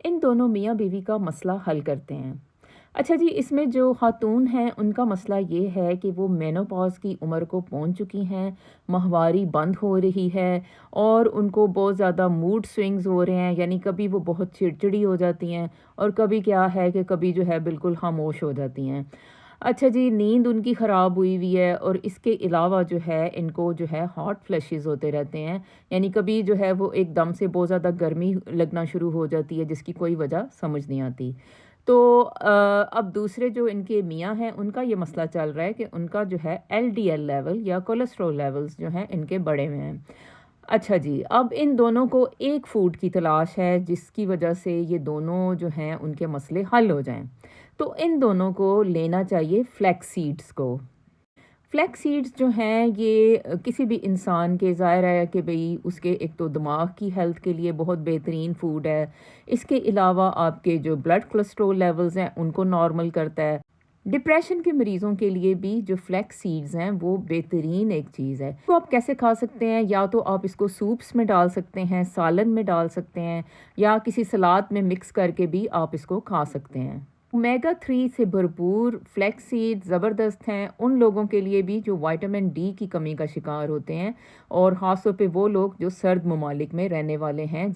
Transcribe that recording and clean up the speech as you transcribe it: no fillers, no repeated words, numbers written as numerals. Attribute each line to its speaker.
Speaker 1: इन दोनों मियाँ बीवी का मसला हल करते हैं। अच्छा जी, इसमें जो ख़ातून हैं उनका मसला ये है कि वो मेनोपॉज़ की उम्र को पहुंच चुकी हैं, माहवारी बंद हो रही है और उनको बहुत ज़्यादा मूड स्विंग्स हो रहे हैं, यानी कभी वो बहुत चिड़चिड़ी हो जाती हैं और कभी क्या है कि कभी जो है बिल्कुल खामोश हो जाती हैं। अच्छा जी, नींद उनकी ख़राब हुई हुई है और इसके अलावा जो है इनको जो है हॉट फ्लैशेस होते रहते हैं, यानी कभी जो है वो एकदम से बहुत ज़्यादा गर्मी लगना शुरू हो जाती है जिसकी कोई वजह समझ नहीं आती। तो अब दूसरे जो इनके मियाँ हैं उनका ये मसला चल रहा है कि उनका जो है एलडीएल लेवल या कोलेस्ट्रॉल लेवल्स जो हैं इनके बढ़े हुए हैं। अच्छा जी, अब इन दोनों को एक फूड की तलाश है जिसकी वजह से ये दोनों जो हैं उनके मसले हल हो जाएँ। तो इन दोनों को लेना चाहिए फ्लैक्स सीड्स को। फ्लैक्स सीड्स जो हैं ये किसी भी इंसान के ज़ाहिर है कि भई उसके एक तो दिमाग की हेल्थ के लिए बहुत बेहतरीन फूड है। इसके अलावा आपके जो ब्लड कोलेस्ट्रॉल लेवल्स हैं उनको नॉर्मल करता है। डिप्रेशन के मरीज़ों के लिए भी जो फ्लैक्स सीड्स हैं वो बेहतरीन एक चीज़ है। तो आप कैसे खा सकते हैं? या तो आप इसको सूप्स में डाल सकते हैं, सालन में डाल सकते हैं या किसी सलाद में मिक्स करके भी आप इसको खा सकते हैं। ओमेगा 3 से भरपूर फ्लैक्स सीड ज़बरदस्त हैं उन लोगों के लिए भी जो विटामिन डी की कमी का शिकार होते हैं और ख़ास तौर पे वो लोग जो सर्द ममालिक में रहने वाले हैं।